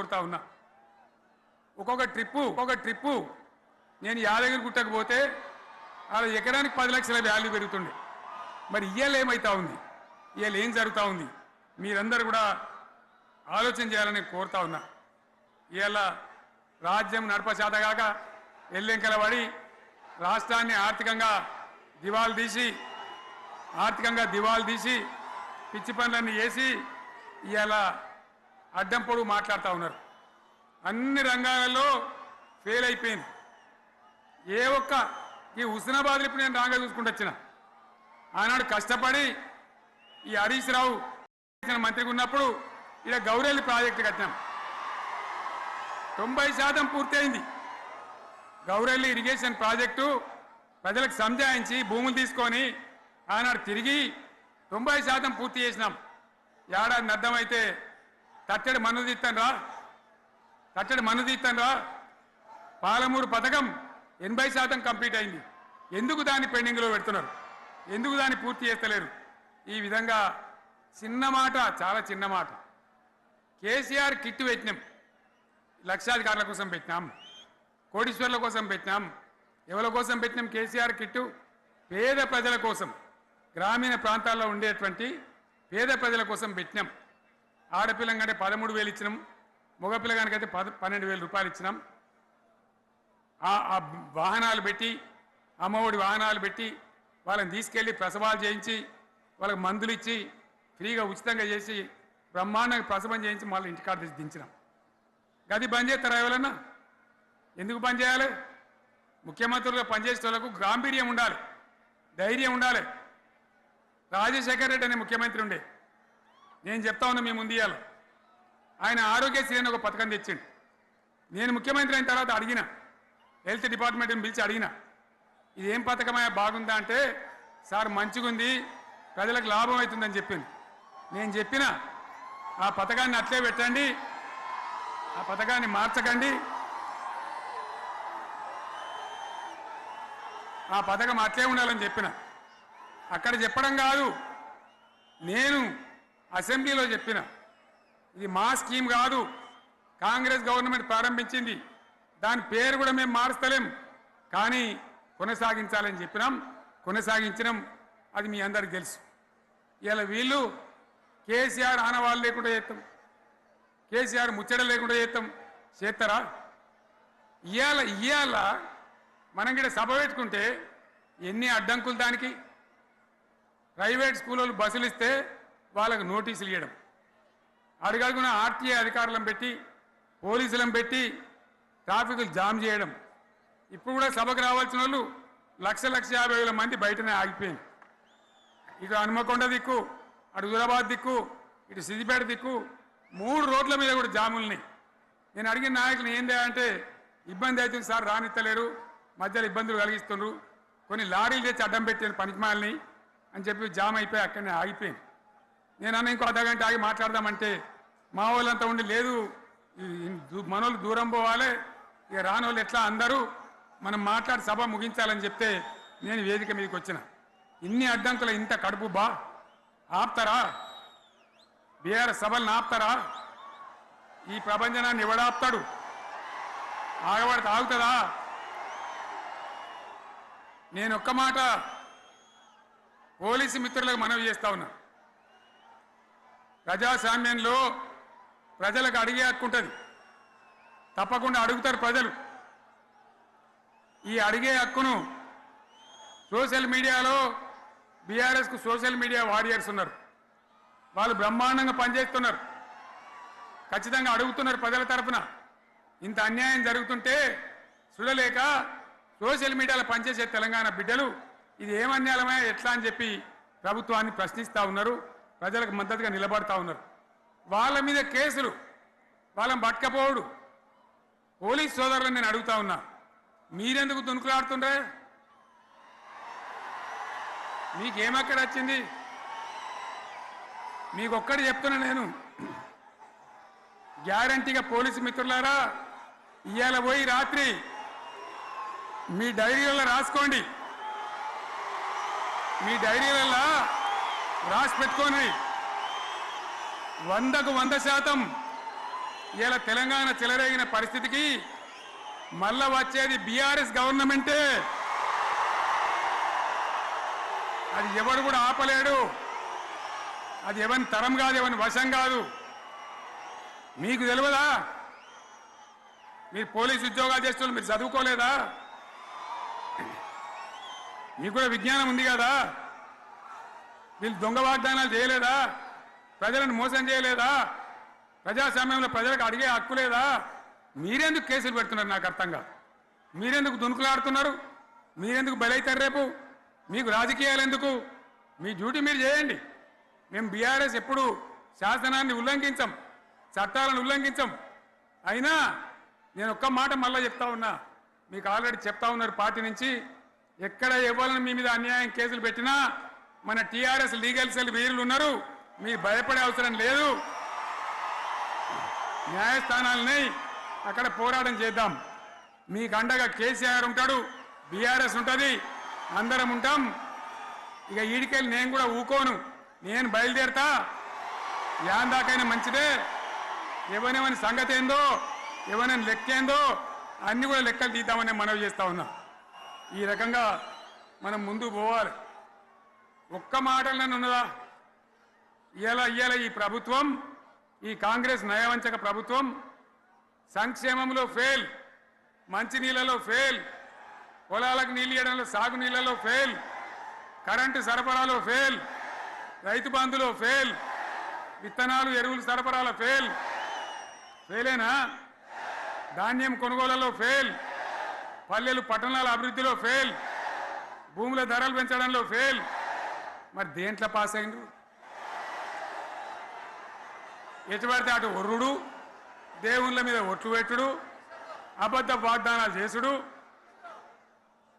కోరుతా ఉన్నా. ఒక్కొక్క ట్రిప్పు నేను యాదగిరి గుట్టకు పోతే అలా ఎకరానికి 10 లక్షల వాల్యూ పెరుగుతుండే. మరి ఇవాళ ఏమవుతా ఉంది, ఇవాళ ఏం జరుగుతూ ఉంది, మీరందరూ కూడా ఆలోచన చేయాలని కోరుతా ఉన్నా. ఇవాళ రాజ్యం నడపచేతగాక ఎల్లెంకల పడి రాష్ట్రాన్ని ఆర్థికంగా దివాలు తీసి పిచ్చి పనులన్నీ చేసి ఇవాళ అడ్డం పొడుగు మాట్లాడుతూ ఉన్నారు. అన్ని రంగాలలో ఫెయిల్ అయిపోయింది. ఏ ఒక్క ఈ హుస్నాబాద్ ఇప్పుడు నేను రాగా చూసుకుంటూ వచ్చిన ఆనాడు కష్టపడి ఈ హరీష్ రావు మంత్రిగా ఉన్నప్పుడు ఇలా గౌరెల్లి ప్రాజెక్టు కట్టినాం. 90% పూర్తయింది. గౌరెల్లి ఇరిగేషన్ ప్రాజెక్టు ప్రజలకు సంజాయించి భూములు తీసుకొని ఆనాడు తిరిగి 90% పూర్తి చేసినాం. ఏడాది అర్థమైతే తట్టడి మన్ను తీస్తాను రా పాలమూరు పథకం 80% కంప్లీట్ అయింది. ఎందుకు దాన్ని పెండింగ్లో పెడుతున్నారు, ఎందుకు దాన్ని పూర్తి చేస్తలేరు? ఈ విధంగా చిన్న మాట, చాలా చిన్న మాట. కేసీఆర్ కిట్ పెట్టినాం, లక్షాధికారుల కోసం పెట్టినాం, కోటీశ్వర్ల కోసం పెట్టినాం. ఎవరి కోసం పెట్టినాం కేసీఆర్ కిట్టు? పేద ప్రజల కోసం, గ్రామీణ ప్రాంతాల్లో ఉండేటువంటి పేద ప్రజల కోసం పెట్టినాం. ఆడపిల్లగానే 13,000 ఇచ్చినాం, మగపిల్లగానికైతే 12,000 రూపాయలు ఇచ్చినాం. ఆ వాహనాలు పెట్టి, అమ్మఒడి వాహనాలు పెట్టి వాళ్ళని తీసుకెళ్ళి ప్రసవాలు చేయించి వాళ్ళకి మందులు ఇచ్చి ఫ్రీగా ఉచితంగా చేసి బ్రహ్మాండంగా ప్రసవం చేయించి మళ్ళీ ఇంటికాడ దించినాం. గది బంద్ చేస్తారా ఎవరన్నా? ఎందుకు బంద్ చేయాలి? ముఖ్యమంత్రులుగా పనిచేసే వాళ్ళకు గాంభీర్యం ఉండాలి, ధైర్యం ఉండాలి. రాజశేఖర రెడ్డి అనే ముఖ్యమంత్రి ఉండే, నేను చెప్తా ఉన్నా మీ ముందు ఇయ్యాల. ఆయన ఆరోగ్యశ్రీ అని ఒక పథకం తెచ్చిండు. నేను ముఖ్యమంత్రి అయిన తర్వాత అడిగిన, హెల్త్ డిపార్ట్మెంట్ని పిలిచి అడిగిన, ఇదేం పథకమయ్యా బాగుందా అంటే, సార్ మంచిగుంది, ప్రజలకు లాభం అవుతుందని చెప్పింది. నేను చెప్పిన ఆ పథకాన్ని అట్లే పెట్టండి, ఆ పథకాన్ని మార్చకండి, ఆ పథకం అట్లే ఉండాలని చెప్పిన. అక్కడ చెప్పడం కాదు, నేను అసెంబ్లీలో చెప్పిన, ఇది మా స్కీమ్ కాదు, కాంగ్రెస్ గవర్నమెంట్ ప్రారంభించింది, దాని పేరు కూడా మేము మారుస్తలేం, కానీ కొనసాగించాలని చెప్పినాం, కొనసాగించినాం. అది మీ అందరికి తెలుసు. ఇలా వీళ్ళు కేసీఆర్ ఆనవాళ్ళు లేకుండా చేస్తాం, కేసీఆర్ ముచ్చట లేకుండా చేస్తారా? ఇవాళ మనం కూడా సభ పెట్టుకుంటే ఎన్ని అడ్డంకులు దానికి. ప్రైవేట్ స్కూళ్ళు బస్సులు ఇస్తే వాళ్ళకు నోటీసులు ఇవ్వడం, అడుగడుగున ఆర్టీఏ అధికారులను పెట్టి పోలీసులను పెట్టి ట్రాఫిక్లు జామ్ చేయడం. ఇప్పుడు కూడా సభకు రావాల్సిన వాళ్ళు 1,50,000 మంది బయటనే ఆగిపోయింది. ఇటు హనుమకొండ దిక్కు, అటు హుజరాబాద్ దిక్కు, ఇటు సిద్దిపేట దిక్కు 3 రోడ్ల మీద కూడా జాముల్ని. నేను అడిగిన నాయకులు ఏందే అంటే, ఇబ్బంది అవుతుంది సార్, రానిత్తలేరు, మధ్యలో ఇబ్బందులు కలిగిస్తున్నారు, కొన్ని లారీలు తెచ్చి అడ్డం పెట్టాను పనికిమాలని అని చెప్పి జామ్ అయిపోయి అక్కడనే ఆగిపోయింది. నేను అన్న ఇంకో అర్ధగంట ఆగి మాట్లాడదామంటే మా వాళ్ళంతా ఉండి, లేదు మనోళ్ళు దూరం పోవాలి, ఇక రానోళ్ళు ఎట్లా అందరూ మనం మాట్లాడి సభ ముగించాలని చెప్తే నేను వేదిక మీదకి వచ్చిన. ఇన్ని అడ్డంకులు, ఇంత కడుపు ఆపుతారా? బీఆర్ఎస్ సభలను ఆపుతారా? ఈ ప్రపంచనాన్ని ఎవడాపుతాడు? ఆగబడితే ఆగుతుందా? నేను ఒక్క మాట పోలీసు మిత్రులకు మనవి చేస్తా ఉన్నా. ప్రజాస్వామ్యంలో ప్రజలకు అడిగే హక్కు ఉంటుంది, తప్పకుండా అడుగుతారు ప్రజలు. ఈ అడిగే హక్కును సోషల్ మీడియాలో బీఆర్ఎస్కు సోషల్ మీడియా వారియర్స్ ఉన్నారు, వాళ్ళు బ్రహ్మాండంగా పనిచేస్తున్నారు, ఖచ్చితంగా అడుగుతున్నారు ప్రజల తరఫున. ఇంత అన్యాయం జరుగుతుంటే చూడలేక సోషల్ మీడియాలో పనిచేసే తెలంగాణ బిడ్డలు ఇది ఏమన్యాయమే ఎట్లా అని చెప్పి ప్రభుత్వాన్ని ప్రశ్నిస్తూ ఉన్నారు, ప్రజలకు మద్దతుగా నిలబడతా ఉన్నారు. వాళ్ళ మీద కేసులు, వాళ్ళని పట్టుకపోవడు. పోలీస్ సోదరులను నేను అడుగుతా ఉన్నా, మీరెందుకు దునుకులాడుతుండ్రే? మీకేమక్కడ వచ్చింది? మీకొక్కటి చెప్తున్నా నేను, గ్యారంటీగా పోలీసు మిత్రులారా, ఇవాళ పోయి రాత్రి మీ డైరీలలో రాసుకోండి, మీ డైరీలలో రాసి పెట్టుకోండి. 100% ఇలా తెలంగాణ చెలరేగిన పరిస్థితికి మళ్ళా వచ్చేది బీఆర్ఎస్ గవర్నమెంటే. అది ఎవడు కూడా ఆపలేడు. అది ఎవరి తరం కాదు, ఎవరి వశం కాదు. మీకు తెలియదా? మీరు పోలీసు ఉద్యోగాలు చేస్తున్నారు, మీరు చదువుకోలేదా? మీకు కూడా విజ్ఞానం ఉంది కదా? వీళ్ళు దొంగ వాగ్దానాలు చేయలేదా? ప్రజలను మోసం చేయలేదా? ప్రజాస్వామ్యంలో ప్రజలకు అడిగే హక్కు లేదా? మీరెందుకు కేసులు పెడుతున్నారు? నాకు అర్థం కాదు. మీరెందుకు దునుకులాడుతున్నారు? మీరెందుకు బలైతారు? రేపు మీకు రాజకీయాలు ఎందుకు? మీ డ్యూటీ మీరు చేయండి. మేము బీఆర్ఎస్ ఎప్పుడు శాసనాన్ని ఉల్లంఘించం, చట్టాలను ఉల్లంఘించం. అయినా నేను ఒక్క మాట మళ్ళీ చెప్తా ఉన్నా, మీకు ఆల్రెడీ చెప్తా ఉన్నారు పార్టీ నుంచి, ఎక్కడ ఎవరిని మీ మీద అన్యాయం కేసులు పెట్టినా మన టీఆర్ఎస్ లీగల్ సెల్ వీరులు ఉన్నారు. మీరు భయపడే అవసరం లేదు. న్యాయస్థానాలని అక్కడ పోరాటం చేద్దాం. మీకు అండగా కేసీఆర్ ఉంటాడు, బీఆర్ఎస్ ఉంటుంది, అందరం ఉంటాం. ఇక ఈడికెళ్ళి నేను కూడా ఊకోను. నేను బయలుదేరతా. యాందాకైనా మంచిదే. ఎవరెవరి సంగతి ఏందో, ఎవరైనా లెక్క ఏందో అన్ని కూడా లెక్కలు తీద్దామని మనవి చేస్తా ఉన్నా. ఈ రకంగా మనం ముందుకు పోవాలి. ఒక్క మాటలను ఉన్నదా? ఇవాళ ఈ ప్రభుత్వం, ఈ కాంగ్రెస్ నయవంచక ప్రభుత్వం సంక్షేమంలో ఫెయిల్, మంచినీళ్ళలో ఫెయిల్, పొలాలకు నీళ్ళు ఇవ్వడంలో, సాగు నీళ్ళలో ఫెయిల్, కరెంటు సరఫరాలో ఫెయిల్, రైతు బంధులో ఫెయిల్, విత్తనాలు ఎరువులు సరఫరాలో ఫెయిలేనా? ధాన్యం కొనుగోళ్లలో ఫెయిల్, పల్లెలు పట్టణాల అభివృద్ధిలో ఫెయిల్, భూముల ధరలు పెంచడంలో ఫెయిల్. మరి దేంట్లో పాస్ అయిండు? ఎటుపడితే అటు ఒర్రుడు, దేవుళ్ళ మీద ఒట్లు పెట్టుడు, అబద్ధ వాగ్దానాలు చేసుడు,